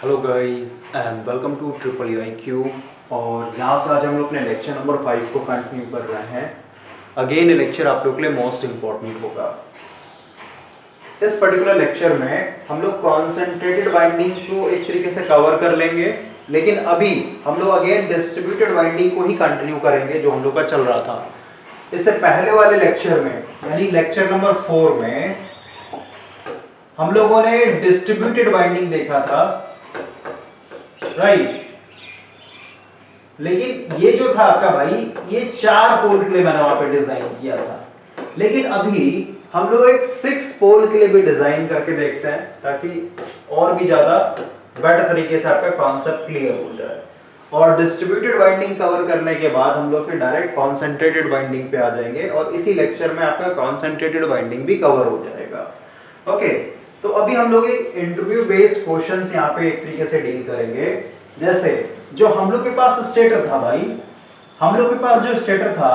Hello guys and welcome to triple I Q. और यहाँ से आज हम लोग अपने लेक्चर नंबर 5 को कंटिन्यू कर रहे हैं। अगेन ये लेक्चर आप लोग के लिए मोस्ट इम्पॉर्टेंट होगा। इस पर्टिकुलर लेक्चर में हम लोग कॉन्सेंट्रेटेड बाइंडिंग को एक तरीके से कवर कर लेंगे, लेकिन अभी हम लोग अगेन डिस्ट्रीब्यूटेड बाइंडिंग को ही कंटिन्यू करेंगे जो हम लोग का चल रहा था। इससे पहले वाले लेक्चर में यानी लेक्चर नंबर 4 में हम लोगों ने डिस्ट्रीब्यूटेड बाइंडिंग देखा था, राइट। लेकिन ये जो था आपका भाई, ये 4 पोल के लिए मैंने वहां पे डिजाइन किया था, लेकिन अभी हम लोग एक 6 पोल के लिए भी डिजाइन करके देखते हैं ताकि और भी ज्यादा बेटर तरीके से आपका कॉन्सेप्ट क्लियर हो जाए। और डिस्ट्रीब्यूटेड बाइंडिंग कवर करने के बाद हम लोग फिर डायरेक्ट कॉन्सेंट्रेटेड बाइंडिंग पे आ जाएंगे और इसी लेक्चर में आपका कॉन्सेंट्रेटेड बाइंडिंग भी कवर हो जाएगा। ओके, तो अभी हम लोग एक इंटरव्यू बेस्ड क्वेश्चंस यहाँ पे एक तरीके से डील करेंगे। जैसे जो हम लोग के पास स्टेटर था भाई, हम लोग के पास जो स्टेटर था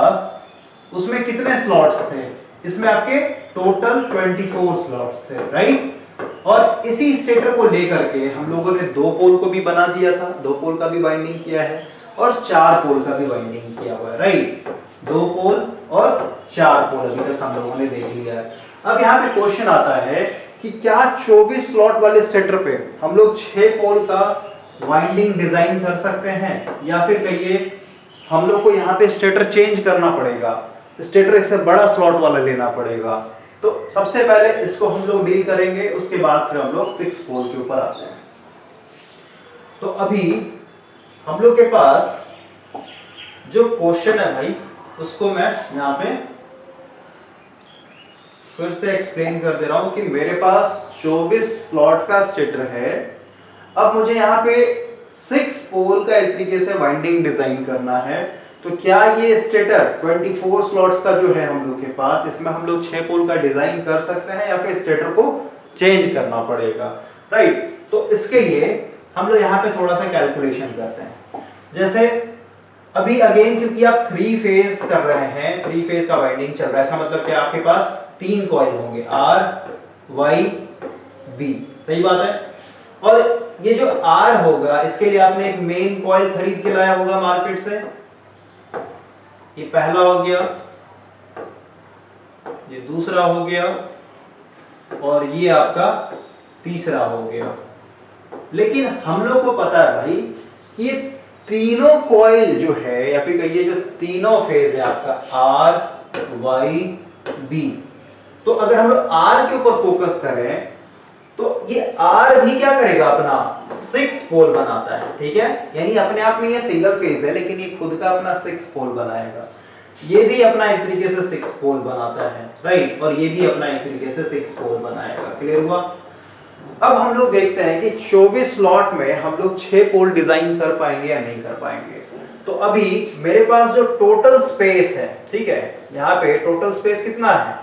उसमें कितने स्लॉट्स थे? इसमें आपके टोटल 24 स्लॉट्स थे, राइट। और इसी स्टेटर को लेकर के हम लोगों ने 2 पोल को भी बना दिया था, 2 पोल का भी बाइंडिंग किया है और 4 पोल का भी बाइंडिंग किया हुआ है, राइट। 2 पोल और 4 पोल अभी तक हम लोगों ने देख लिया है। अब यहाँ पे क्वेश्चन आता है कि क्या 24 स्लॉट वाले स्टेटर पे हम लोग 6 पोल का वाइंडिंग डिजाइन कर सकते हैं, या फिर कहिए हम लोग को यहाँ पे स्टेटर चेंज करना पड़ेगा, स्टेटर इससे बड़ा स्लॉट वाला लेना पड़ेगा। तो सबसे पहले इसको हम लोग डील करेंगे, उसके बाद फिर हम लोग 6 पोल के ऊपर आते हैं। तो अभी हम लोग के पास जो क्वेश्चन है भाई, उसको मैं यहाँ पे फिर से एक्सप्लेन कर दे रहा हूं कि मेरे पास 24 स्लॉट का स्टेटर है। अब मुझे यहाँ पे 6 पोल का एक तरीके से वाइंडिंग डिजाइन करना है। तो क्या ये स्टेटर 24 स्लॉट्स का जो है हम लोग के पास, इसमें हम लोग 6 पोल का डिजाइन कर सकते हैं या फिर स्टेटर को चेंज करना पड़ेगा, राइट। तो इसके लिए हम लोग यहाँ पे थोड़ा सा कैलकुलेशन करते हैं। जैसे अभी अगेन क्योंकि आप 3 फेज कर रहे हैं, 3 फेज का वाइंडिंग चल रहा है, इसका मतलब कि आपके पास 3 कॉइल होंगे R, Y, B, सही बात है। और ये जो R होगा, इसके लिए आपने एक मेन कॉइल खरीद के लाया होगा मार्केट से। ये पहला हो गया, ये दूसरा हो गया और ये आपका तीसरा हो गया। लेकिन हम लोग को पता है भाई कि ये तीनों कॉइल जो है या फिर कहिए जो तीनों फेज है आपका R, Y, B, तो अगर हम लोग R के ऊपर फोकस करें तो ये R भी क्या करेगा, अपना 6 पोल बनाता है, ठीक है। यानी अपने आप में ये सिंगल फेज है, लेकिन ये खुद का अपना 6 पोल बनाएगा। ये भी अपना एक तरीके से 6 पोल बनाता है, राइट। और ये भी अपना एक तरीके से 6 पोल बनाएगा। क्लियर हुआ? अब हम लोग देखते हैं कि 24 स्लॉट में हम लोग 6 पोल डिजाइन कर पाएंगे या नहीं कर पाएंगे। तो अभी मेरे पास जो टोटल स्पेस है, ठीक है, यहाँ पे टोटल स्पेस कितना है?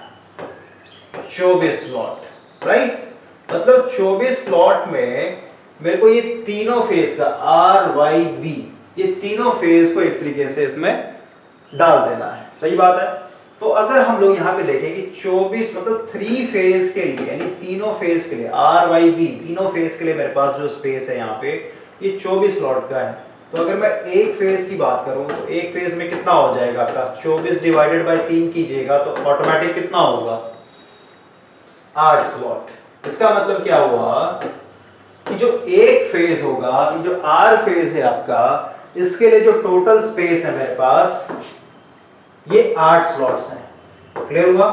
24 स्लॉट, राइट। मतलब 24 स्लॉट में मेरे को ये तीनों फेज का R, Y, B, ये तीनों फेज को एक तरीके से इसमें डाल देना है, सही बात है। तो अगर हम लोग यहाँ पे देखें कि 24 मतलब 3 फेज के लिए यानी तीनों फेज के लिए R, Y, B, तीनों फेज के लिए मेरे पास जो स्पेस है यहाँ पे ये 24 स्लॉट का है। तो अगर मैं एक फेज की बात करूं तो एक फेज में कितना हो जाएगा आपका? 24 डिवाइडेड बाय 3 कीजिएगा तो ऑटोमेटिक कितना होगा? 8 स्लॉट। इसका मतलब क्या हुआ कि जो एक फेज होगा, जो R फेज है आपका, इसके लिए जो टोटल स्पेस है मेरे पास ये 8 स्लॉट्स हैं। क्लियर हुआ?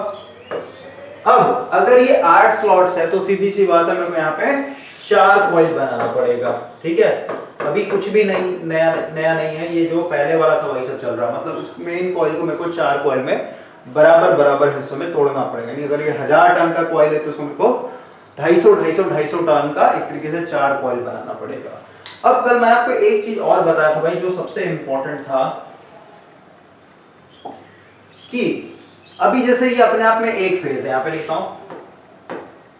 अब अगर ये 8 स्लॉट्स है तो सीधी सी बात है, मेरे को यहाँ पे 4 कॉइल बनाना पड़ेगा, ठीक है। अभी कुछ भी नहीं नया नहीं है, ये जो पहले वाला था वही सब चल रहा है। मतलब उस मेन कॉइल को मेरे को 4 कॉइल में बराबर हिस्सों में तोड़ना पड़ेगा। यानी अगर ये 1000 टन का कॉइल है तो उसको मेरे को 250 टन का एक तरीके से 4 कॉइल बनाना पड़ेगा। अब कल मैं आपको एक चीज और बताया था भाई, जो सबसे इंपॉर्टेंट था कि अभी जैसे ये अपने आप में एक फेज है, यहाँ पे लिखता हूं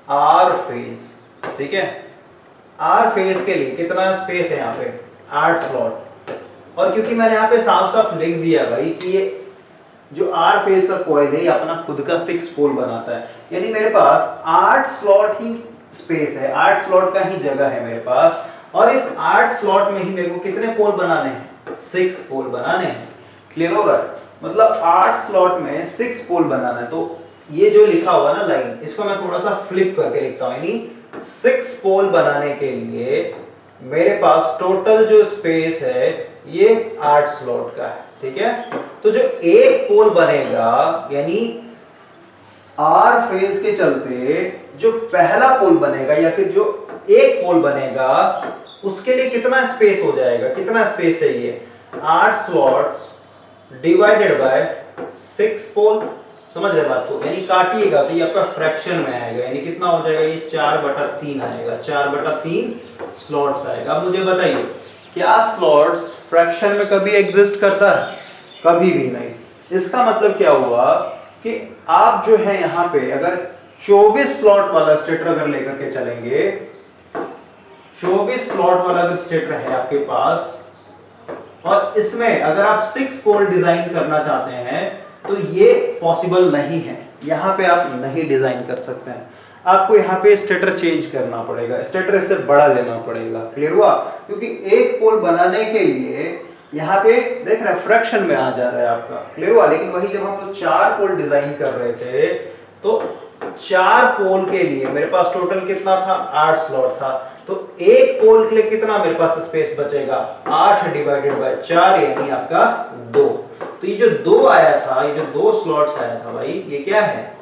R फेज, ठीक है। R फेज के लिए कितना स्पेस है यहाँ पे? 8 स्लॉट। और क्योंकि मैंने यहाँ पे साफ साफ लिख दिया भाई कि ये जो R फेज का कॉइल है ये अपना खुद का 6 पोल बनाता है, यानी मेरे पास 8 स्लॉट ही स्पेस है, 8 स्लॉट का ही जगह है मेरे पास। और इस 8 स्लॉट में ही मेरे को कितने पोल बनाने हैं? 6 पोल बनाने हैं। क्लियर हो रहा है? मतलब 8 स्लॉट में 6 पोल बनाना है। तो ये जो लिखा हुआ ना लाइन, इसको मैं थोड़ा सा फ्लिप करके लिखता हूं, यानी 6 पोल बनाने के लिए मेरे पास टोटल जो स्पेस है ये 8 स्लॉट का है। ठीक है, तो जो एक पोल बनेगा, यानी आर फेज के चलते जो पहला पोल बनेगा या फिर जो एक पोल बनेगा, उसके लिए कितना स्पेस हो जाएगा? कितना स्पेस चाहिए? 8 स्लॉट्स डिवाइडेड बाय 6 पोल। समझ रहे बात को? यानी काटिएगा तो ये आपका फ्रैक्शन में आएगा, यानी कितना हो जाएगा? ये 4/3 आएगा, 4/3 स्लॉट्स आएगा। अब मुझे बताइए, क्या स्लॉट्स फ्रैक्शन में कभी एग्जिस्ट करता है? कभी भी नहीं। इसका मतलब क्या हुआ कि आप जो है यहाँ पे अगर 24 स्लॉट वाला स्टेटर अगर लेकर के चलेंगे, 24 स्लॉट वाला अगर स्टेटर है आपके पास, और इसमें अगर आप 6 पोल डिजाइन करना चाहते हैं तो ये पॉसिबल नहीं है। यहां पे आप नहीं डिजाइन कर सकते हैं, आपको यहाँ पे स्टेटर चेंज करना पड़ेगा, स्टेटर इससे बड़ा लेना पड़ेगा। क्लियर हुआ? क्योंकि एक पोल बनाने के लिए यहाँ पे देख रहे हैं फ्रैक्शन में आ जा रहा है आपका। क्लियर हुआ? लेकिन वही जब हम लोग 4 पोल डिजाइन कर रहे थे तो 4 पोल के लिए मेरे पास टोटल कितना था? 8 स्लॉट था। तो एक पोल के लिए कितना मेरे पास स्पेस बचेगा? 8 डिवाइडेड बाय 4, यानी आपका 2। तो ये जो 2 आया था, ये जो 2 स्लॉट्स आया था भाई, ये क्या है?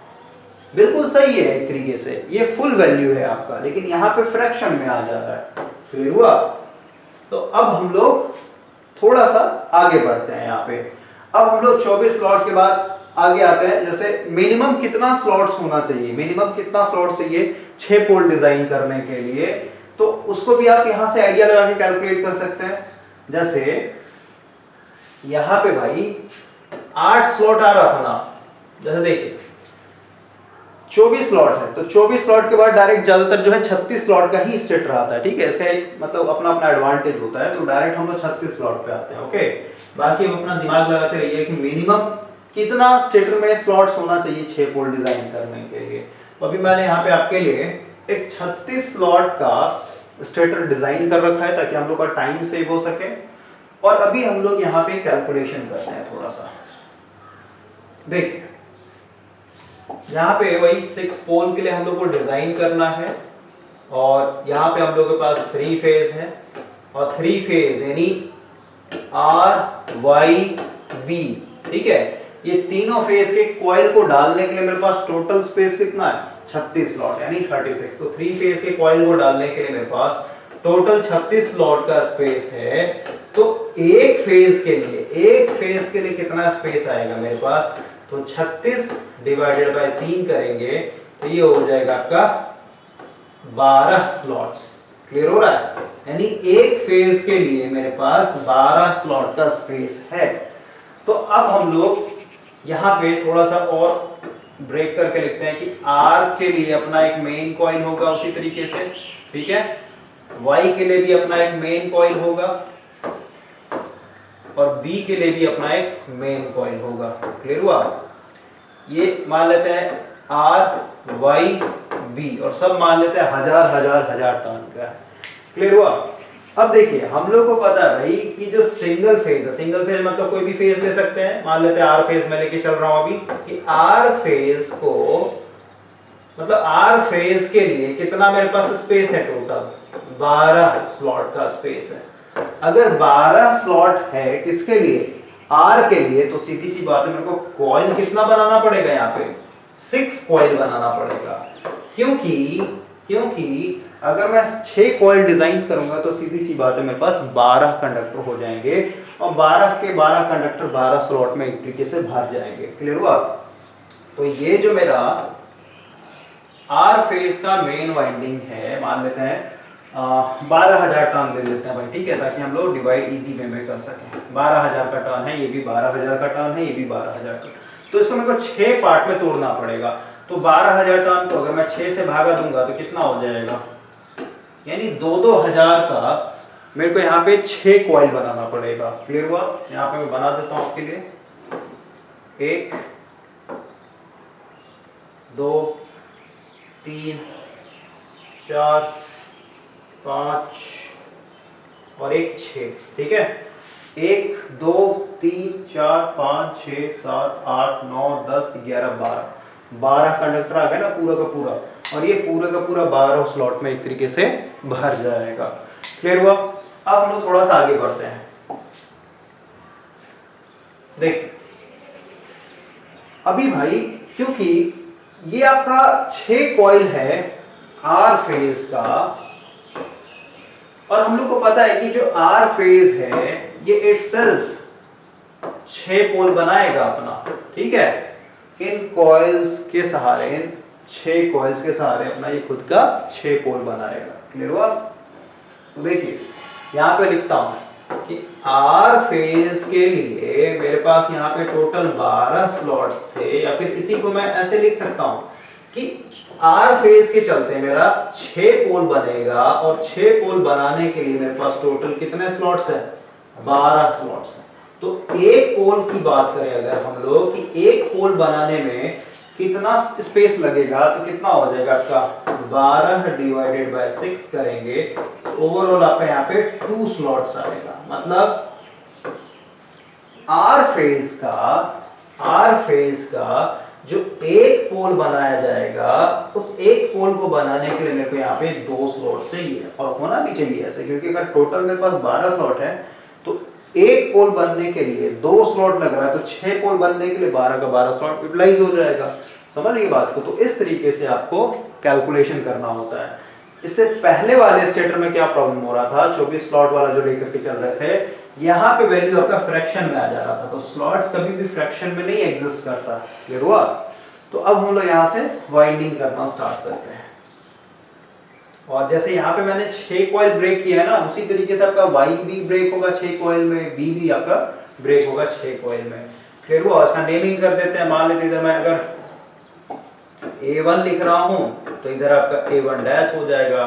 बिल्कुल सही है एक तरीके से, ये फुल वैल्यू है आपका, लेकिन यहाँ पे फ्रैक्शन में आ जा रहा है। क्लियर हुआ? तो अब हम लोग थोड़ा सा आगे बढ़ते हैं। यहाँ पे अब हम लोग 24 स्लॉट के बाद आगे आते हैं। जैसे मिनिमम कितना स्लॉट्स होना चाहिए? मिनिमम कितना स्लॉट चाहिए 6 पोल डिजाइन करने के लिए? तो उसको भी आप यहां से आइडिया लगा के कैलकुलेट कर सकते हैं। जैसे यहां पे भाई 8 स्लॉट आ रहा था ना, जैसे देखिए 24 स्लॉट है, तो 24 स्लॉट के बाद डायरेक्ट ज्यादातर जो है 36 स्लॉट का ही स्टेटर आता है। ठीक है, इसका एक मतलब अपना अपना एडवांटेज होता है, तो डायरेक्ट हम लोग 36 स्लॉट पे आते हैं। ओके, बाकी हम अपना दिमाग लगाते रहिए कि मिनिमम कितना स्टेटर में स्लॉट्स होना चाहिए 6 पोल डिजाइन करने के लिए। तो अभी मैंने यहाँ पे आपके लिए एक 36 स्लॉट का स्टेटर डिजाइन कर रखा है ताकि हम लोग का टाइम सेव हो सके। और अभी हम लोग यहाँ पे कैलकुलेशन करते हैं थोड़ा सा। देखिए यहाँ पे वही 6 पोल के लिए हम लोग को डिजाइन करना है, और यहाँ पे हम लोग के पास 3 फेज है, और 3 फेज यानी RYB। ठीक है, ये तीनों फेज के कॉइल को डालने के लिए मेरे पास टोटल स्पेस कितना है? 36 स्लॉट यानी 36। तो 3 फेज के कॉइल को डालने के लिए मेरे पास टोटल 36 स्लॉट का स्पेस है। तो एक फेज के लिए कितना स्पेस आएगा मेरे पास? तो 36 डिवाइडेड बाय 3 करेंगे तो ये हो जाएगा आपका 12 स्लॉट्स। क्लियर हो रहा है? यानी एक फेज के लिए मेरे पास 12 स्लॉट का स्पेस है। तो अब हम लोग यहाँ पे थोड़ा सा और ब्रेक करके लिखते हैं कि R के लिए अपना एक मेन कॉइल होगा उसी तरीके से। ठीक है, Y के लिए भी अपना एक मेन कॉइल होगा, और B के लिए भी अपना एक मेन कॉइल होगा। क्लियर हुआ? ये मान लेते हैं RYB, और सब मान लेते हैं 1000 टन का। क्लियर हुआ? अब देखिए हम लोग को पता है भाई कि जो सिंगल फेज है, सिंगल फेज मतलब कोई भी फेज ले सकते हैं। मान लेते हैं R फेज में लेके चल रहा हूं अभी, कि R फेज को मतलब R फेज के लिए कितना मेरे पास स्पेस है? टोटल 12 स्लॉट का स्पेस है। अगर 12 स्लॉट है किसके लिए? R के लिए, तो सीधी सी बात है मेरे को कॉइल कितना बनाना पड़ेगा? यहाँ पे 6 कॉइल बनाना पड़ेगा। क्योंकि अगर मैं 6 कॉइल डिजाइन करूंगा तो सीधी सी बात है मेरे पास 12 कंडक्टर हो जाएंगे, और 12 के 12 कंडक्टर 12 स्लॉट में एक तरीके से भर जाएंगे। क्लियर हुआ? तो ये जो मेरा R फेज का मेन वाइंडिंग है, मान लेते हैं 12,000 टर्न दे देते हैं भाई। ठीक है, ताकि हम लोग डिवाइड इजी वे में कर सकें। 12,000 का टर्न है, ये भी 12,000 का टर्न है, ये भी 12,000 का। तो इसको मेरे को 6 पार्ट में तोड़ना पड़ेगा। तो 12,000 टर्न को अगर मैं 6 से भागा दूंगा तो कितना हो जाएगा? यानी 2-2,000 का मेरे को यहाँ पे 6 कॉइल बनाना पड़ेगा। क्लियर हुआ? यहाँ पे मैं बना देता हूँ आपके लिए। 1 2 3 4 5 और एक 6, ठीक है। 1 2 3 4 5 6 7 8 9 10 11 12 कंडक्टर आ गया ना पूरा का पूरा, और ये पूरा का पूरा 12 स्लॉट में एक तरीके से भर जाएगा। क्लियर हुआ? अब हम लोग थोड़ा सा आगे बढ़ते हैं। देखिए अभी भाई, क्योंकि ये आपका 6 कॉइल है आर फेज का, और हम लोग को पता है कि जो आर फेज है ये इटसेल्फ 6 पोल बनाएगा अपना, ठीक है। इन कॉइल्स के सहारे, इन 6 कॉइल्स के सहारे अपना ये खुद का 6 पोल बनाएगा। क्लियर हुआ? तो देखिए यहां पे लिखता हूं कि आर फेज के लिए मेरे पास यहाँ पे टोटल 12 स्लॉट्स थे, या फिर इसी को मैं ऐसे लिख सकता हूं कि आर फेज के चलते मेरा 6 पोल बनेगा, और 6 पोल बनाने के लिए मेरे पास टोटल कितने स्लॉट्स है? 12 स्लॉट्स है। तो एक पोल की बात करें अगर हम लोग कि एक पोल बनाने में कितना स्पेस लगेगा, तो कितना हो जाएगा आपका 12 डिवाइडेड बाय 6 करेंगे तो ओवरऑल आपका यहाँ पे 2 स्लॉट्स आएगा। मतलब आर फेज का जो एक पोल बनाया जाएगा, उस एक पोल को बनाने के लिए मेरे को यहाँ पे 2 स्लॉट चाहिए, और होना भी चाहिए ऐसे, क्योंकि अगर टोटल मेरे पास 12 स्लॉट है तो एक पोल बनने के लिए 2 स्लॉट लग रहा है, तो 6 पोल बनने के लिए 12 का 12 स्लॉट यूटिलाइज हो जाएगा। समझ गए बात को? तो इस तरीके से आपको कैलकुलेशन करना होता है। इससे पहले वाले स्टेटर में क्या प्रॉब्लम हो रहा था, 24 स्लॉट वाला जो लेकर के चल रहे थे, यहाँ पे वैल्यू आपका फ्रैक्शन में आ जा रहा था, तो स्लॉट्स कभी भी फ्रैक्शन में नहीं एग्जिस्ट करता। क्लियर हुआ? तो अब हम लोग यहाँ से वाइंडिंग करना स्टार्ट करते हैं, और जैसे यहाँ पे मैंने 6 कॉइल ब्रेक किया है ना, उसी तरीके से आपका वाई भी ब्रेक होगा 6 कॉइल में, बी भी आपका ब्रेक होगा 6 कॉइल में। क्लियर हुआ? इसका नेमिंग कर देते हैं। मान लेते हैं मैं अगर A1 लिख रहा हूं तो इधर आपका A1 डैश हो जाएगा,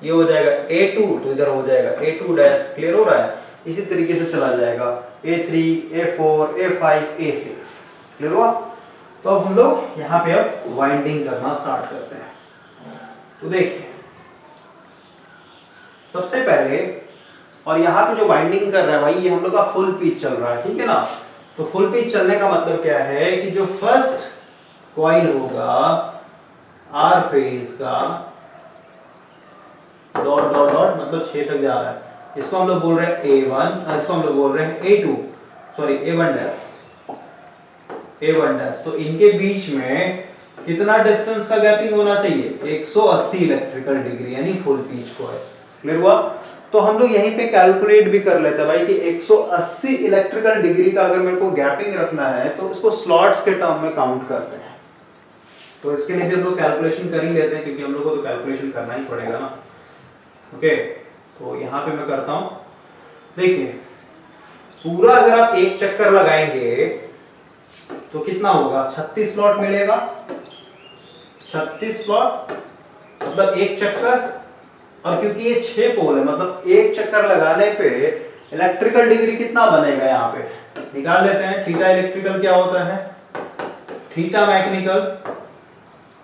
ये हो जाएगा A2 तो इधर हो जाएगा A2 डैश। क्लियर हो रहा है? इसी तरीके से चला जाएगा A3 A4 A5 A6। Clear हुआ? तो अब हम लोग यहाँ पे अब वाइंडिंग करना स्टार्ट करते हैं। तो देखिए सबसे पहले, और यहाँ पे जो वाइंडिंग कर रहा है भाई, ये हम लोग का फुल पिच चल रहा है, ठीक है ना। तो फुल पिच चलने का मतलब क्या है कि जो फर्स्ट कॉइल होगा आर फेज का, डॉट डॉट डॉट मतलब 6 तक जा रहा है, इसको हम लोग बोल रहे हैं A1, इसको हम लोग बोल रहे हैं A2, सॉरी A1 डैश। तो इनके बीच में कितना डिस्टेंस का गैपिंग होना चाहिए? 180 इलेक्ट्रिकल डिग्री, यानी फुल पिच कॉइल। क्लियर हुआ? तो हम लोग यहीं पे कैलकुलेट भी कर लेते हैं भाई कि 180 इलेक्ट्रिकल डिग्री का अगर मेरे को गैपिंग रखना है तो इसको स्लॉट्स के टर्म में काउंट करते हैं। तो इसके लिए भी हम लोग कैलकुलेशन कर ही लेते हैं, क्योंकि हम लोग को तो कैलकुलेशन करना ही पड़ेगा ना। ओके, तो यहाँ पे मैं करता हूं। देखिए पूरा अगर आप एक चक्कर लगाएंगे तो कितना होगा? 36 स्लॉट मिलेगा। 36 स्लॉट मतलब एक चक्कर, और क्योंकि ये 6 पोल है मतलब एक चक्कर लगाने पे इलेक्ट्रिकल डिग्री कितना बनेगा? यहाँ पे निकाल लेते हैं। थीटा इलेक्ट्रिकल क्या होता है? थीटा मैकेनिकल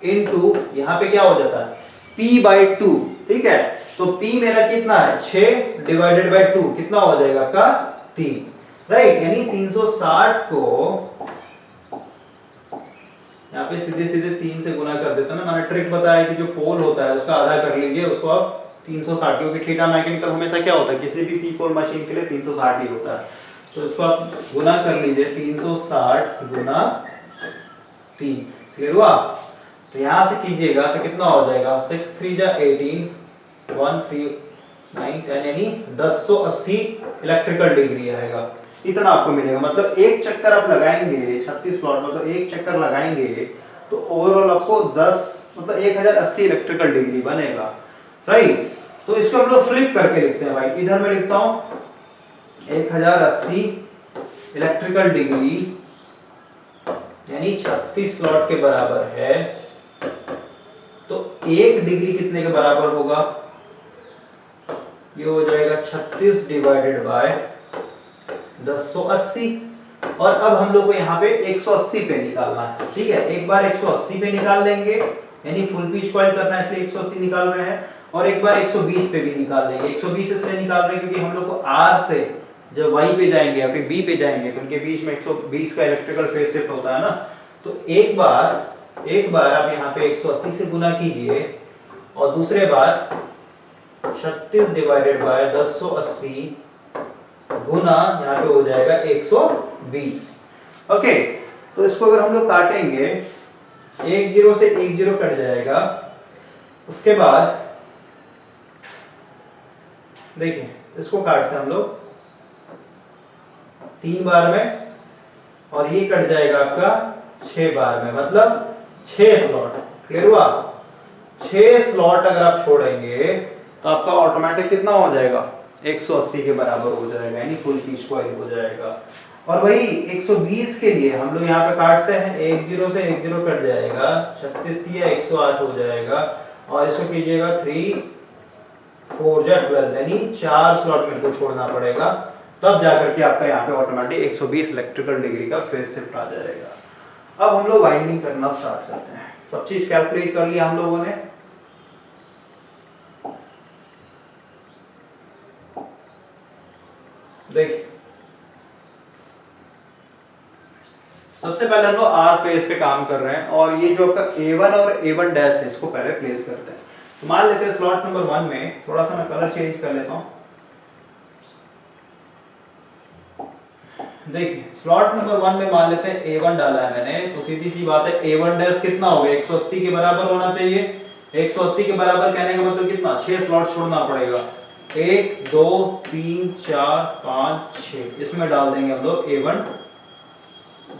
इनटू यहाँ पे क्या हो जाता है? P/2। ठीक है, तो P मेरा कितना है? 6 डिवाइडेड बाय 2 कितना हो जाएगा आपका? 3। राइट, यानी 360 को यहाँ पे सीधे सीधे 3 से गुना कर देता ना। मैंने ट्रिक बताया कि जो पोल होता है उसका आधा कर लीजिए, उसको आप 360, क्योंकि थीटा मैकेनिकल हमेशा क्या होता है, किसी भी पी पोल मशीन के लिए 360 ही होता है। तो इसको आप गुना कर लीजिए, 360 गुना 3। क्लियर हुआ? तो यहां से कीजिएगा तो कितना हो जाएगा? 6 3 जा 18, 1 3 9 10, यानी 1080 इलेक्ट्रिकल डिग्री आएगा। इतना आपको मिलेगा। मतलब एक चक्कर आप लगाएंगे 36 स्लॉट, मतलब एक चक्कर लगाएंगे तो ओवरऑल आपको 10 मतलब 1080 इलेक्ट्रिकल डिग्री बनेगा। राइट, तो इसको हम लोग फ्लिप करके लिखते हैं भाई। इधर मैं लिखता हूं 1080 इलेक्ट्रिकल डिग्री यानी 36 स्लॉट के बराबर है। तो 1 डिग्री कितने के बराबर होगा? ये हो जाएगा 36 डिवाइडेड बाय 1080। और अब हम लोग को यहाँ पे 180 पे निकालना है। ठीक है, एक बार 180 पे निकाल लेंगे, यानी फुल पिच कॉइल करना है इसलिए 180 निकाल रहे हैं। और एक बार 120 पे भी निकाल देंगे। 120 इसलिए निकाल रहे हैं क्योंकि हम लोग को R से जब Y पे जाएंगे या फिर B पे जाएंगे तो उनके बीच में 120 का इलेक्ट्रिकल फेज शिफ्ट होता है ना। तो एक बार आप यहाँ पे 180 से गुना कीजिए और दूसरे बार 36 डिवाइडेड बाय 1080 गुना यहाँ पे हो जाएगा 120। ओके, तो इसको अगर हम लोग काटेंगे 10 से 10 कट जाएगा। उसके बाद देखिए इसको काटते हैं हम लोग 3 बार में और ये कट जाएगा आपका 6 बार में, मतलब 6 स्लॉट। क्लियर हुआ? 6 स्लॉट अगर आप छोड़ेंगे तो आपका ऑटोमेटिक कितना हो जाएगा? 180 के बराबर हो जाएगा, यानी फुल पीच कॉइल हो जाएगा। और वही 120 के लिए हम लोग यहाँ पे काटते हैं 10 से 10 कट जाएगा, 36 दिया 108 हो जाएगा और इसको कीजिएगा 3 4 जा 12, यानी 4 स्लॉट मेरे को छोड़ना पड़ेगा, तब जाकर के आपका यहाँ पे ऑटोमेटिक 120 इलेक्ट्रिकल डिग्री का फेज शिफ्ट आ जाएगा। अब हम लोग वाइंडिंग करना स्टार्ट करते हैं। सब चीज कैलकुलेट कर लिया हम लोगों ने। देखिए सबसे पहले हम लोग आर फेज पे काम कर रहे हैं और ये जो आपका A1 और A1 डैश है इसको पहले प्लेस करते हैं। तो मान लेते हैं स्लॉट नंबर 1 में थोड़ा सा मैं कलर चेंज कर लेता हूं। देखिए स्लॉट नंबर 1 में मान लेते हैं A1 डाला है मैंने, तो सीधी सी बात है A1 डैश कितना हो गया? 180 के बराबर होना चाहिए। 180 के बराबर कहने का मतलब कितना? 6 स्लॉट छोड़ना पड़ेगा। 1 2 3 4 5 6 इसमें डाल देंगे हम लोग A1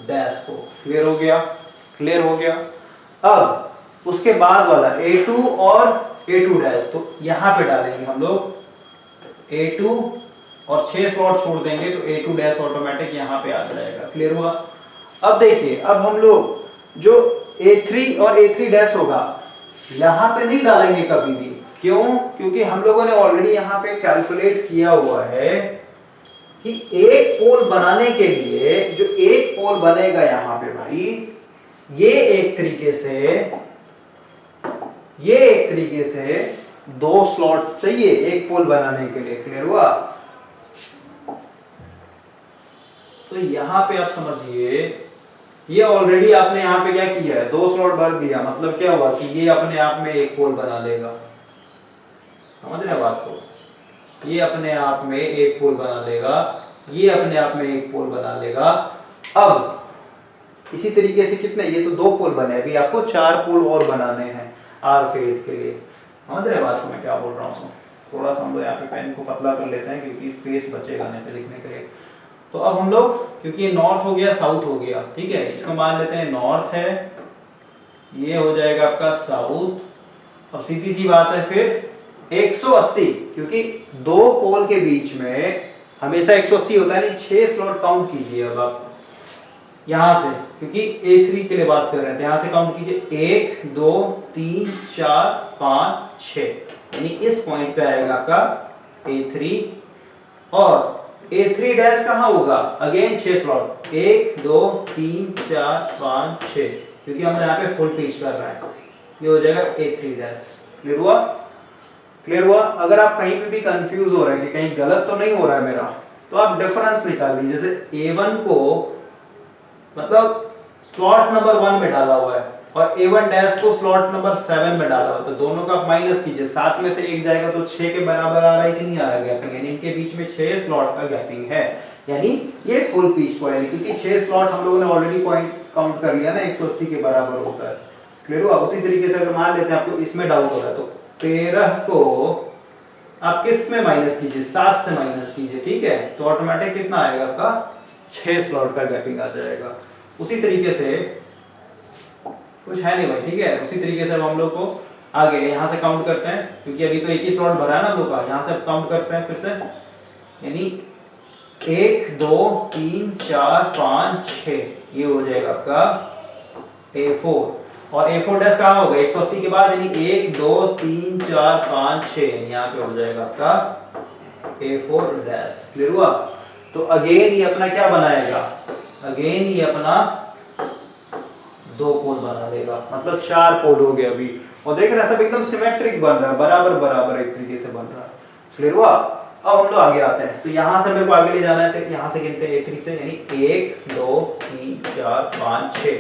डैश को। क्लियर हो गया? क्लियर हो गया। अब उसके बाद वाला A2 और A2 डैश, तो यहां पे डालेंगे हम लोग A2 और 6 स्लॉट छोड़ देंगे तो A2 डैश ऑटोमेटिक यहां पे आ जाएगा। क्लियर हुआ? अब देखिए अब हम लोग जो A3 और A3 डैश होगा यहां पे नहीं डालेंगे कभी भी। क्यों? क्योंकि हम लोगों ने ऑलरेडी यहां पे कैलकुलेट किया हुआ है कि एक पोल बनाने के लिए जो एक पोल बनेगा यहां पे भाई, ये एक तरीके से 2 स्लॉट चाहिए एक पोल बनाने के लिए। क्लियर हुआ? तो यहां पे आप समझिए ये ऑलरेडी आपने यहां पे क्या किया है? 2 स्लॉट भर दिया, मतलब क्या हुआ कि ये अपने आप में एक पोल बना लेगा। समझ रहे बात को? ये अपने आप में एक पोल बना लेगा, ये अपने आप में एक पोल बना लेगा। अब इसी तरीके से कितने? ये तो 2 पोल बने, अभी आपको 4 पोल और बनाने हैं आर फेज के लिए। समझ रहे बात को मैं क्या बोल रहा हूँ? थोड़ा सा हम लोग यहाँ पे पेन को पतला कर लेते हैं क्योंकि स्पेस बचेगा नहीं फिर लिखने के लिए। तो अब हम लोग क्योंकि ये नॉर्थ हो गया साउथ हो गया, ठीक है, इसको मान लेते हैं नॉर्थ है, ये हो जाएगा आपका साउथ। अब सीधी सी बात है फिर 180, क्योंकि 2 पोल के बीच में हमेशा 180 होता है, नहीं 6 स्लॉट काउंट कीजिए। अब आप यहां से क्योंकि A3 के लिए बात कर रहे थे, यहां से काउंट कीजिए 1 2 3 4 5 6, यानी इस पॉइंट पे आएगा आपका A3 और A3 डैश कहां होगा? अगेन 6 स्लॉट 1 2 3 4 5 6, क्योंकि हम यहाँ पे फुल पिच कर रहे हैं, ये हो जाएगा A3 डैश। क्लियर हुआ? क्लियर हुआ? अगर आप कहीं पे भी कंफ्यूज हो रहे हैं कि कहीं गलत तो नहीं हो रहा है मेरा, तो आप डिफरेंस निकाल लीजिए। जैसे A1 को मतलब स्लॉट नंबर 1 में डाला हुआ है और A1 डैश को स्लॉट नंबर 7 में डाला हुआ है, तो दोनों का आप माइनस कीजिए, 7 में से 1 जाएगा तो 6 के बराबर आ रहा है कि नहीं आ रहा है गैपिंग, यानी इनके बीच में 6 स्लॉट का गैपिंग है, यानी ये फुल पीच कॉइल, क्योंकि 6 स्लॉट हम लोगों ने ऑलरेडी पॉइंट काउंट कर लिया ना, 180 के बराबर होता है। क्लियर हुआ? उसी तरीके से अगर मान लेते हैं आपको इसमें डाउट हो रहा है तो 13 को आप किस में माइनस कीजिए? 7 से माइनस कीजिए, ठीक है, तो ऑटोमेटिक कितना आएगा आपका? 6 स्लॉट का गैपिंग आ जाएगा। उसी तरीके से कुछ है नहीं भाई, ठीक है, उसी तरीके से हम लोग को आगे यहां से काउंट करते हैं, क्योंकि अभी तो एक ही स्लॉट भरा है ना हम लोग का, यहां से काउंट करते हैं फिर से, यानी 1 2 3 4 5 6, ये हो जाएगा आपका A4 और A4 डैश कहां होगा? 180 के बाद, यानी 1 2 3 4 5 6, यहाँ पे हो जाएगा आपका A4 डैश। क्लियर हुआ? तो अगेन ये अपना क्या बनाएगा? अगेन ये अपना 2 पोल बना देगा, मतलब 4 पोल हो गए अभी। और देख रहे हैं सब एकदम सिमेट्रिक बन रहा है, बराबर बराबर एक तरीके से बन रहा है। क्लियर हुआ? अब हम लोग आगे आते हैं, तो यहां से मेरे को आगे ले जाना है, तो यहां से गिनते हैं A3 से, यानी 1 2 3 4 5 6,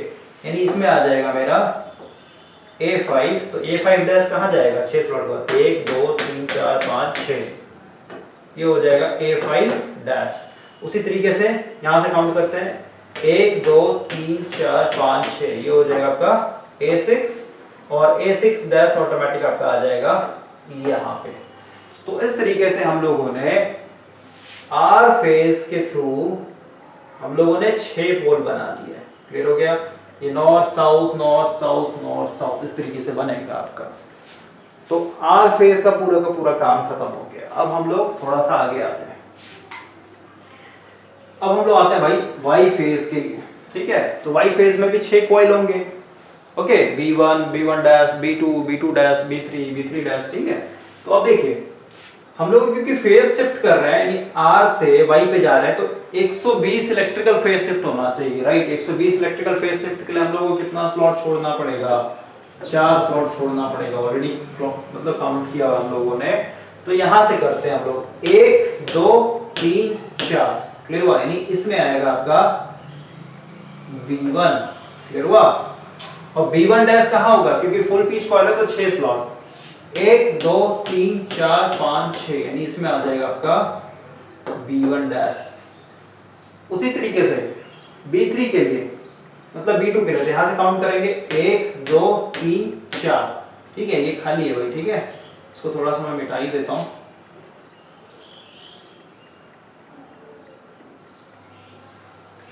यानी इसमें आ जाएगा मेरा A5। तो A5 डैश कहां जाएगा? 6 स्लॉट पर, 1 2 3 4 5 6, ये हो जाएगा A5 डैश। उसी तरीके से यहां से काउंट करते हैं, 1 2 3 4 5 6, ये हो जाएगा आपका A6, और A6 डैश ऑटोमेटिक आपका आ जाएगा यहाँ पे। तो इस तरीके से हम लोगों ने आर फेज के थ्रू हम लोगों ने 6 पोल बना लिए। क्लियर हो गया? ये north south north south north south इस तरीके से बनेगा आपका। तो आर फेज का पूरा काम खत्म हो गया। अब हम लोग थोड़ा सा आगे आते हैं। अब हम लोग आते हैं भाई वाई फेज के लिए। ठीक है, तो वाई फेज में भी 6 कॉइल होंगे। Okay, B1 B1 dash, B2 B2 dash, B3 B3 dash. ठीक है, तो अब देखिए हम लोग क्योंकि फेज शिफ्ट कर रहे हैं, यानी R से Y पे जा रहे हैं, तो 120 इलेक्ट्रिकल फेज शिफ्ट होना चाहिए, राइट। 120 इलेक्ट्रिकल फेज शिफ्ट के लिए हम लोगों को कितना स्लॉट छोड़ना पड़ेगा? 4 स्लॉट छोड़ना पड़ेगा। ऑलरेडी मतलब काउंट किया हम लोगों ने। तो यहां से करते हैं हम लोग 1 2 3 4। क्लियर हुआ? यानी इसमें आएगा आपका B1। क्लियर हुआ? और B1 डैश कहां होगा? क्योंकि फुल पिच कॉइल है तो 6 स्लॉट, 1 2 3 4 5 6, यानी इसमें आ जाएगा आपका B1 डैश। उसी तरीके से B3 के लिए, मतलब B2 के लिए यहां से काउंट करेंगे 1 2 3 4। ठीक है, ये खाली है भाई। ठीक है, इसको थोड़ा सा मैं मिटा ही देता हूं,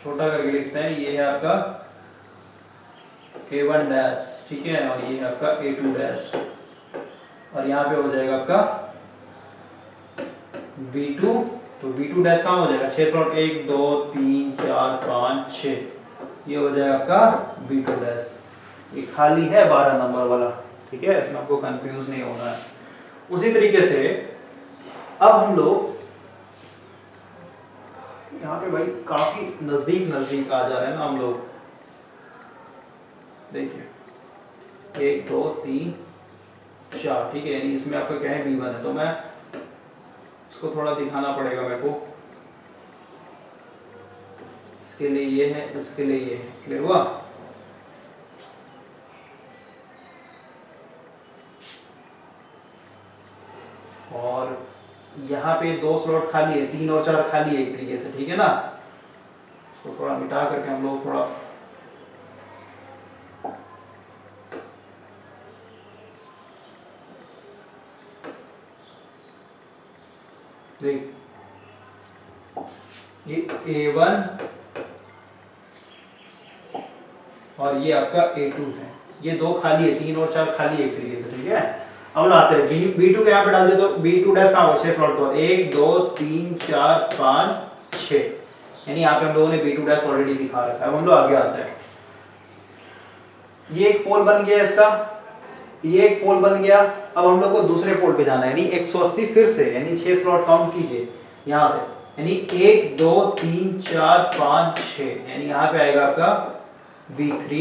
छोटा करके लिखते हैं। ये है आपका A1 डैश, ठीक है, और ये है आपका A2 डैश, और यहाँ पे हो जाएगा आपका B2। तो B2 डैश कहाँ हो जाएगा? 6 स्लॉट, 1 2 3 4 5 6, ये हो जाएगा आपका B2 डैश। ये खाली है 12 नंबर वाला। ठीक है, इसमें आपको कंफ्यूज नहीं होना है। उसी तरीके से अब हम लोग यहाँ पे भाई काफी नजदीक नजदीक आ जा रहे हैं ना हम लोग। देखिए 1 2 3 4, ठीक है, यानी इसमें आपका क्या है? B1 है। तो मैं इसको थोड़ा दिखाना पड़ेगा मेरे को। इसके लिए ये है, इसके लिए ये है। क्लियर हुआ? और यहाँ पे 2 स्लॉट खाली है, 3 और 4 खाली है एक तरीके से। ठीक है ना, इसको थोड़ा मिटा करके हम लोग थोड़ा देख, ये A1 और ये आपका A2 है। ये 2 खाली है, 3 और 4 खाली है एक तरीके से। ठीक है, अब आते हैं B2 के यहाँ पे डाल दे तो B2 डैश कहाँ हो? 6 स्लॉट पर, 1 2 3 4 5 6, यानी यहाँ पे हम लोगों ने B2 डैश ऑलरेडी दिखा रखा है। अब हम लोग आगे आते हैं। ये एक पोल बन गया इसका, ये एक पोल बन गया। अब हम लोग को दूसरे पोल पे जाना है, यानी 180 फिर से, यानी 6 स्लॉट काउंट कीजिए यहाँ से, यानी 1 2 3 4 5 6, यानी यहाँ पे आएगा आपका B3।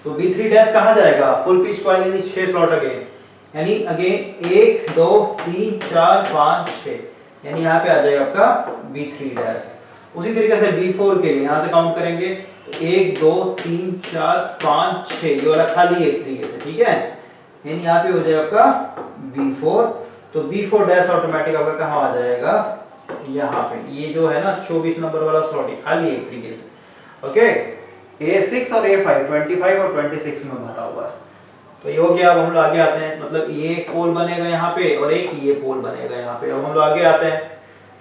तो B3 डैश कहाँ जाएगा? फुल पिच कॉइल, यानी 6 स्लॉट अगेन, यानी अगेन 1 2 3 4 5 6, यानी यहाँ पे आ जाएगा आपका B3 डैश। उसी तरीके से B4 के लिए यहाँ से काउंट करेंगे तो 1 2 3 4 5 6, ये वाला खाली है एक तरीके से। ठीक है, यानी यहाँ पे हो जाएगा आपका B4। तो B4 डैश ऑटोमेटिक आपका कहाँ आ जाएगा? यहाँ पे। ये जो है ना 24 नंबर वाला स्लॉट खाली है एक तरीके से। ओके, A6 और A5 25 और 26 में भरा हुआ है। तो ये हो गया। अब हम लोग आगे आते हैं, मतलब ये एक पोल बनेगा यहाँ पे और एक ये पोल बनेगा यहाँ पे। अब हम लोग आगे आते हैं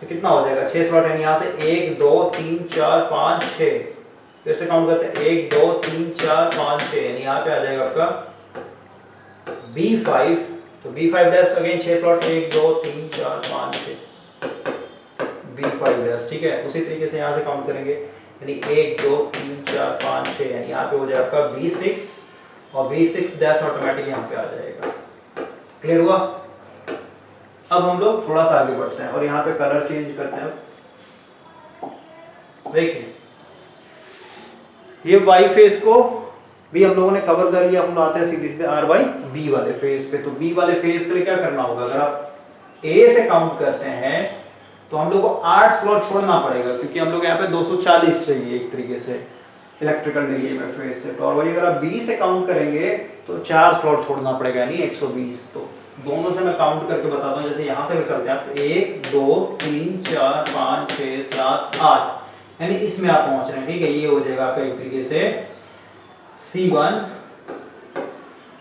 तो कितना हो जाएगा? 6 स्लॉट, यानी यहाँ से 1 2 3 4 5 6, फिर से काउंट करते हैं 1 2 3 4 5 6, यानी यहाँ पे आ जाएगा आपका B5। तो B5 dash again 6 slot, 1 2 3 4 5 6, B5 dash. ठीक है, उसी तरीके से यहाँ से काउंट करेंगे, यानी 1 2 3 4 5 6, यानी यहाँ पे हो जाएगा आपका B6, और B6 डैश ऑटोमेटिक यहाँ पे आ जाएगा। क्लियर हुआ? अब हम लोग थोड़ा सा आगे बढ़ते हैं और यहाँ पे कलर चेंज करते हैं। देखिए ये वाई फेज को भी हम लोगों ने कवर कर लिया। हम आते हैं सीधे सीधे आर बाई बी वाले फेज पे। तो बी वाले फेज के लिए क्या करना होगा, अगर आप ए से काउंट करते हैं तो हम लोग को 8 स्लॉट छोड़ना पड़ेगा, क्योंकि हम लोग यहाँ पे 240 चाहिए एक तरीके से इलेक्ट्रिकल डिग्री में फेज से। तो और वही अगर आप बी से काउंट करेंगे तो 4 स्लॉट छोड़ना पड़ेगा, यानी 120। तो दोनों से मैं काउंट करके बताता हूँ। जैसे यहाँ से अगर चलते हैं आप 1 2 3 4 5 6 7 8, यानी इसमें आप पहुंच रहे हैं, ठीक है। ये हो जाएगा आपका एक तरीके से C1।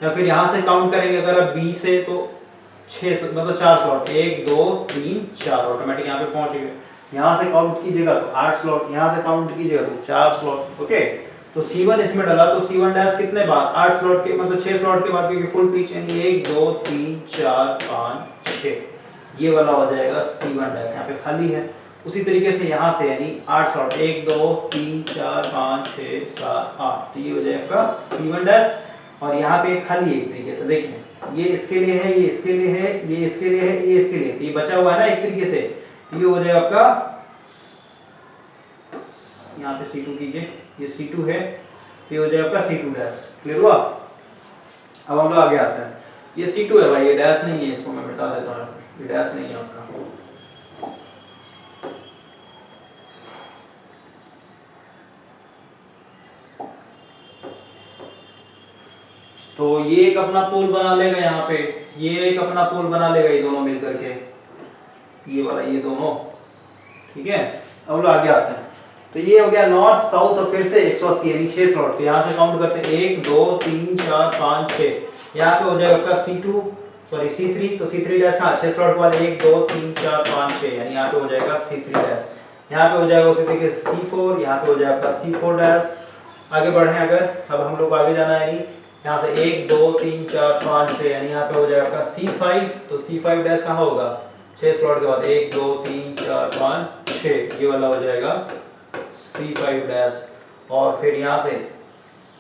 या फिर यहां से काउंट करेंगे अगर आप B से तो 6 मतलब 4 स्लॉट, 1 2 3 4 ऑटोमेटिक यहाँ पे पहुंच गए। यहां से काउंट कीजिएगा तो 8 स्लॉट, यहां से काउंट कीजिएगा तो 4 स्लॉट। ओके, तो C1 इसमें डाला तो C1 डैश कितने बाद 8 स्लॉट के मतलब 6 स्लॉट के बाद, क्योंकि फुल पिच यानी 1 2 3 4 5 6, ये वाला हो जाएगा C1 डैश, यहाँ पे खाली है। उसी तरीके से यहाँ से यानी 8 स्लॉट 1 2 3 4 5 6 7 8, तो ये हो जाएगा आपका C1 डैश। और यहाँ पे खाली एक तरीके से देखें, ये इसके लिए है, ये इसके लिए है, ये इसके लिए है, ये इसके लिए, तो ये बचा हुआ है ना एक तरीके से। तो ये हो जाएगा आपका, यहाँ पे C2 कीजिए, ये C2 है, ये हो जाएगा आपका C2 डैश। क्लियर हुआ? अब हम लोग आगे आते हैं। ये C2 है भाई, ये डैश नहीं है, इसको मैं मिटा देता हूँ, ये डैश नहीं है आपका। तो ये एक अपना पोल बना लेगा यहाँ पे, ये एक अपना पोल बना लेगा, ये दोनों मिलकर के, ये वाला ये दोनों, ठीक है। अब लोग आगे आते हैं। तो ये हो गया नॉर्थ साउथ और फिर से 180 यानी 6 स्लॉट। तो यहाँ से काउंट करते हैं 1 2 3 4 5 6। यहाँ पे हो जाएगा आपका C2 सॉरी C3। तो C3 डैश कहाँ 6 स्लॉट के बाद 1 2 3 4 5 6, यानी यहाँ पे हो जाएगा C3 डैश। यहाँ पे हो जाएगा उसी तरीके से C4, यहाँ पे हो जाएगा आपका C4 डैश। आगे बढ़े अगर, अब हम लोग आगे जाना है, यहाँ से 1 2 3 4 5 6, यानी यहाँ पे हो जाएगा आपका C5। तो C5 डैश कहाँ होगा 6 स्लॉट के बाद 1 2 3 4 5 6, ये वाला हो जाएगा C5 डैश। और फिर यहाँ से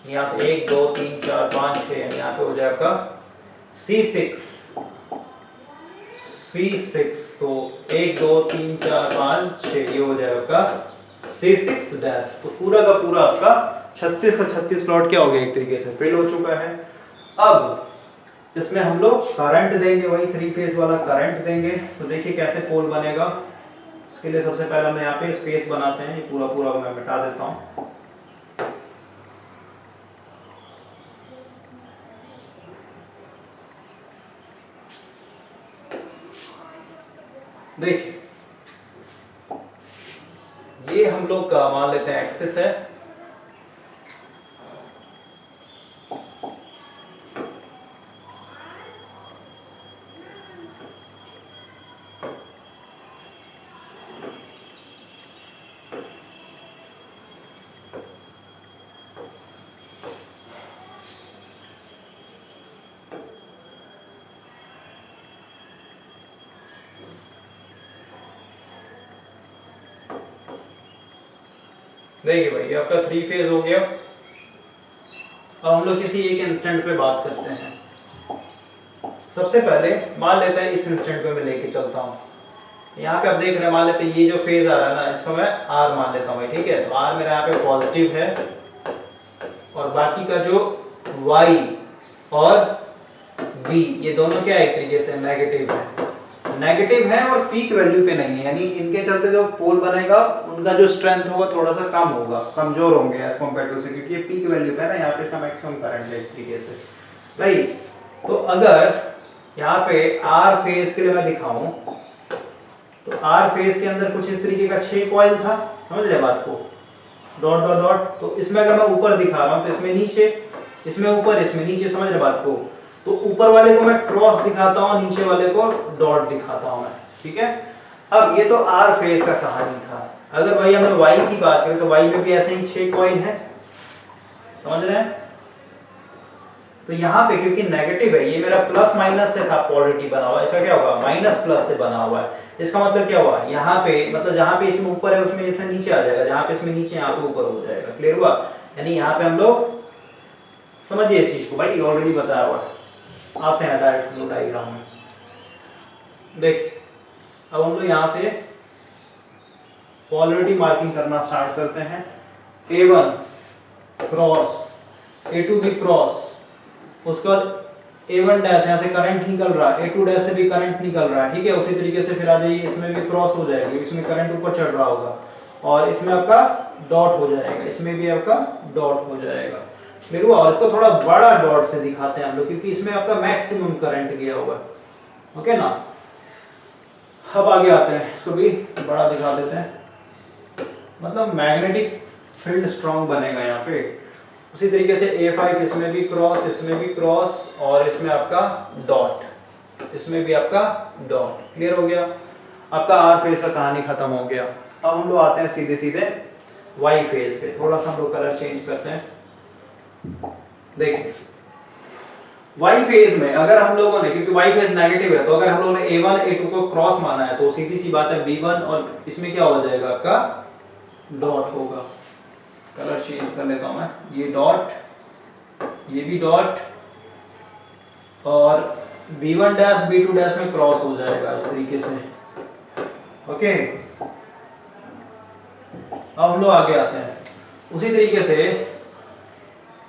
1 2 3 4 5 6, यानी यहाँ पे हो जाएगा आपका C6। तो 1 2 3 4 5 6, ये हो जाएगा आपका C6 डैश। तो पूरा का पूरा आपका 36 का 36 स्लॉट क्या हो गया एक तरीके से फिल हो चुका है। अब इसमें हम लोग करंट देंगे, वही 3 फेज वाला करंट देंगे। तो देखिए कैसे पोल बनेगा। इसके लिए सबसे पहले हम यहाँ पे स्पेस बनाते हैं, ये पूरा पूरा मैं मिटा देता हूँ। देखिए ये हम लोग का मान लेते हैं एक्सिस है, देखिए भाई आपका 3 फेज हो गया। अब हम लोग किसी एक इंस्टेंट पे बात करते हैं। सबसे पहले मान लेते हैं इस इंस्टेंट पे मैं लेके चलता हूँ। यहाँ पे आप देख रहे हैं, मान लेते हैं ये जो फेज आ रहा है ना, इसको मैं R मान लेता हूँ, ठीक है। तो R मेरा यहाँ पे पॉजिटिव है और बाकी का जो Y और B ये दोनों क्या एक तरीके से नेगेटिव है। नेगेटिव है और पीक वैल्यू पे नहीं है, यानी इनके चलते जो पोल बनेगा उनका जो स्ट्रेंथ होगा थोड़ा सा कम होगा, कमजोर होंगे एज कंपेयर टू से, क्योंकि ये पीक वैल्यू पे है ना, यहाँ पे इसका मैक्सिमम करंट है एक तरीके से, राइट। तो अगर यहाँ पे R फेज के लिए मैं दिखाऊं तो R फेज के अंदर कुछ इस तरीके का 6 कॉइल था, समझ रहे बात को, डॉट डॉट डॉट। तो इसमें अगर मैं ऊपर दिखा रहा हूँ तो इसमें नीचे, इसमें ऊपर, इसमें नीचे, समझ रहे बात को। तो ऊपर वाले को मैं क्रॉस दिखाता हूँ, नीचे वाले को डॉट दिखाता हूँ मैं, ठीक है। अब ये तो R फेज का कहानी था। अगर भाई हम Y की बात करें तो Y में भी ऐसे ही 6 कॉइल हैं, समझ रहे हैं। तो यहाँ पे क्योंकि नेगेटिव है, ये मेरा प्लस माइनस से था पॉजिटिव बना हुआ, इसका क्या होगा माइनस प्लस से बना हुआ है। इसका मतलब क्या हुआ, यहाँ पे मतलब जहाँ पे इसमें ऊपर है उसमें इसमें नीचे आ जाएगा, जहाँ पे इसमें नीचे यहाँ पे ऊपर हो जाएगा। क्लियर हुआ? यानी यहाँ पे हम लोग समझिए इस चीज को, भाई ऑलरेडी बताया हुआ है। आते हैं डायरेक्ट डायग्राम में। देख अब हम लोग यहाँ से पोलैरिटी मार्किंग करना स्टार्ट करते हैं। A1 क्रॉस A2 भी क्रॉस, उसके बाद A1 डैश, यहाँ से करंट निकल रहा है, A2 डैश से भी करंट निकल रहा है, ठीक है। उसी तरीके से फिर आ जाइए, इसमें भी क्रॉस हो जाएगी, इसमें करंट ऊपर चढ़ रहा होगा और इसमें आपका डॉट हो जाएगा, इसमें भी आपका डॉट हो जाएगा। क्लियर हुआ? और इसको थोड़ा बड़ा डॉट से दिखाते हैं हम लोग, क्योंकि इसमें आपका मैक्सिमम करंट गया हुआ है। ओके ना। अब आगे आते हैं, इसको भी बड़ा दिखा देते हैं, मतलब मैग्नेटिक फील्ड स्ट्रांग बनेगा यहाँ पे। उसी तरीके से A5, इसमें भी क्रॉस, इसमें भी क्रॉस और इसमें आपका डॉट, इसमें भी आपका डॉट। क्लियर हो गया? आपका R फेज का कहानी खत्म हो गया। अब हम लोग आते हैं सीधे सीधे Y फेज पे। थोड़ा सा हम लोग कलर चेंज करते हैं। देखिए Y फेज में अगर हम लोगों ने, क्योंकि Y फेज नेगेटिव है, तो अगर हम लोगों ने A1 A2 को क्रॉस माना है तो सीधी सी बात है B1 और इसमें क्या हो जाएगा आपका डॉट होगा। कलर चेंज कर लेता हूं मैं, ये डॉट, ये भी डॉट और B1 डैश B2 डैश में क्रॉस हो जाएगा इस तरीके से। ओके, अब हम लोग आगे आते हैं। उसी तरीके से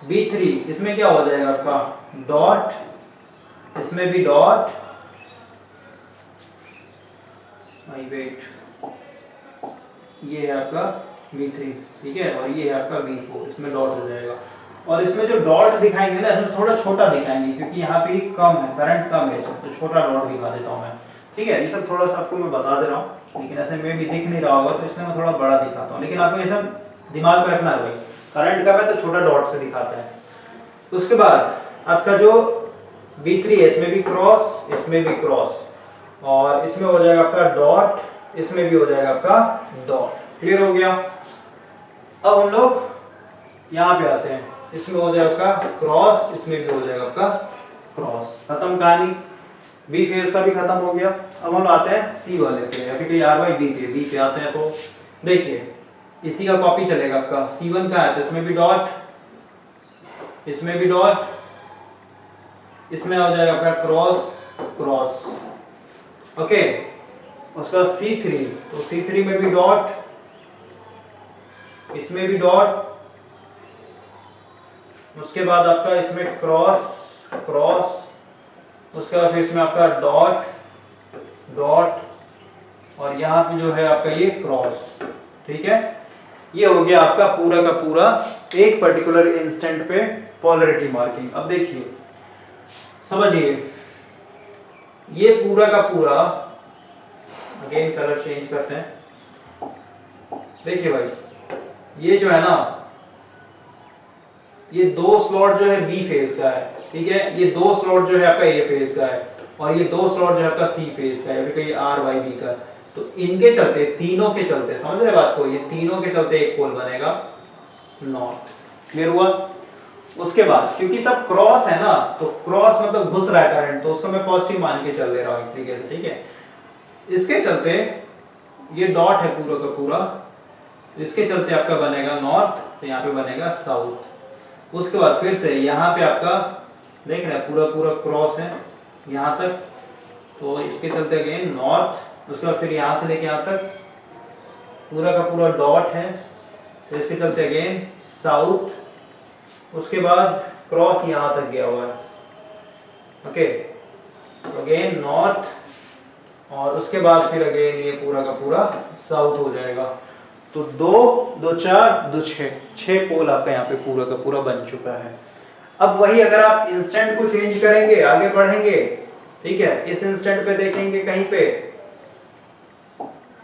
B3, इसमें क्या हो जाएगा आपका डॉट, इसमें भी डॉट, वेट, ये है आपका B3, ठीक है, और ये है आपका B4, इसमें डॉट हो जाएगा। और इसमें जो डॉट दिखाएंगे ना, इसमें थोड़ा छोटा दिखाएंगे, क्योंकि यहाँ पे कम है, करंट कम है, तो छोटा डॉट दिखा देता हूँ मैं, ठीक है। ये सब थोड़ा सा आपको मैं बता दे रहा हूँ, लेकिन ऐसे में भी दिख नहीं रहा होगा, तो इसलिए मैं थोड़ा बड़ा दिखाता हूँ, लेकिन आपको ये सब दिमाग में रखना है भाई, करंट कम है तो छोटा डॉट से दिखाते हैं। उसके बाद आपका जो B3 है, इसमें भी क्रॉस, इसमें भी क्रॉस और इसमें हो जाएगा आपका डॉट, इसमें भी हो जाएगा आपका डॉट। क्लियर हो गया? अब हम लोग यहाँ पे आते हैं, इसमें हो जाएगा आपका क्रॉस, इसमें भी हो जाएगा आपका क्रॉस। खत्म कहानी, बी फेज का भी खत्म हो गया। अब हम आते हैं सी वाले पे, या फिर आर बाई बी पे, बी पे आते हैं। तो देखिए इसी का कॉपी चलेगा आपका, C1 का है तो इसमें भी डॉट, इसमें भी डॉट, इसमें हो जाएगा आपका क्रॉस क्रॉस। ओके, उसका C3, तो C3 में भी डॉट, इसमें भी डॉट, उसके बाद आपका इसमें क्रॉस क्रॉस, उसके बाद फिर इसमें आपका डॉट डॉट और यहाँ पे जो है आपका ये क्रॉस, ठीक है। ये हो गया आपका पूरा का पूरा एक पर्टिकुलर इंस्टेंट पे पोलैरिटी मार्किंग। अब देखिए समझिए, ये पूरा का पूरा, अगेन कलर चेंज करते हैं। देखिए भाई, ये जो है ना, ये दो स्लॉट जो है बी फेज का है, ठीक है। ये दो स्लॉट जो है आपका ए फेज का है और ये दो स्लॉट जो है आपका सी फेज का है, या फिर आर वाई बी का। तो इनके चलते, तीनों के चलते, समझ रहे बात को, ये तीनों के चलते एक पोल बनेगा नॉर्थ। क्लियर हुआ? उसके बाद क्योंकि सब क्रॉस है ना, तो क्रॉस मतलब घुस रहा है करंट, तो उसको मैं पॉजिटिव मान के चल ले रहा हूं एक तरीके से, ठीक है। इसके चलते ये डॉट है पूरा का पूरा, इसके चलते आपका बनेगा नॉर्थ, तो यहाँ पे बनेगा साउथ। उसके बाद फिर से यहाँ पे आपका देख रहे हैं पूरा पूरा क्रॉस है यहाँ तक, तो इसके चलते अगेन नॉर्थ। उसके बाद फिर यहाँ से लेके यहाँ तक पूरा का पूरा डॉट है, तो इसके चलते अगेन साउथ। उसके बाद क्रॉस यहाँ तक गया हुआ है, ओके, तो अगेन नॉर्थ, और उसके बाद फिर अगेन ये पूरा का पूरा साउथ हो जाएगा। तो 2 2 4 2 6 पोल आपका यहाँ पे पूरा का पूरा बन चुका है। अब वही अगर आप इंस्टेंट को चेंज करेंगे, आगे बढ़ेंगे, ठीक है, इस इंस्टेंट पे देखेंगे कहीं पे,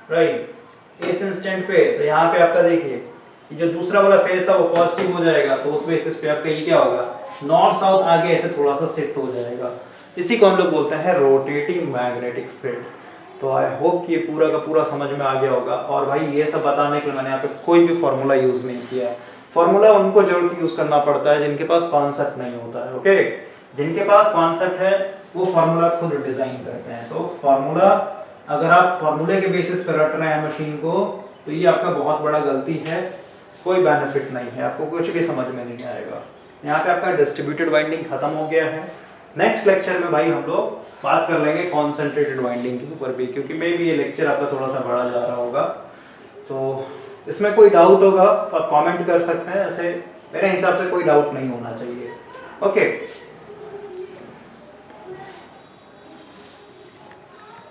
राइट, इस इंस्टेंट पे, तो यहाँ पे आपका देखिए जो दूसरा वाला फेज था वो पॉजिटिव हो जाएगा, तो उस बेसिस पे आपका ये क्या होगा, नॉर्थ साउथ आगे ऐसे थोड़ा सा शिफ्ट हो जाएगा। इसी को हम लोग बोलते हैं रोटेटिंग मैग्नेटिक फील्ड। तो आई होप कि ये पूरा का पूरा समझ में आ गया होगा। और भाई ये सब बताने के लिए मैंने यहाँ पे कोई भी फॉर्मूला यूज नहीं किया है। फॉर्मूला उनको जरूर यूज करना पड़ता है जिनके पास कॉन्सेप्ट नहीं होता है, ओके। जिनके पास कॉन्सेप्ट है वो फॉर्मूला खुद डिजाइन करते हैं। तो फॉर्मूला, अगर आप फॉर्मूले के बेसिस पर रट रहे हैं मशीन को, तो ये आपका बहुत बड़ा गलती है, कोई बेनिफिट नहीं है, आपको कुछ भी समझ में नहीं आएगा। यहाँ पे आपका डिस्ट्रीब्यूटेड वाइंडिंग खत्म हो गया है। नेक्स्ट लेक्चर में भाई हम लोग बात कर लेंगे कॉन्सेंट्रेटेड वाइंडिंग के ऊपर भी, क्योंकि मे भी ये लेक्चर आपका थोड़ा सा बड़ा जा रहा होगा। तो इसमें कोई डाउट होगा तो आप कमेंट कर सकते हैं, ऐसे मेरे हिसाब से कोई डाउट नहीं होना चाहिए। ओके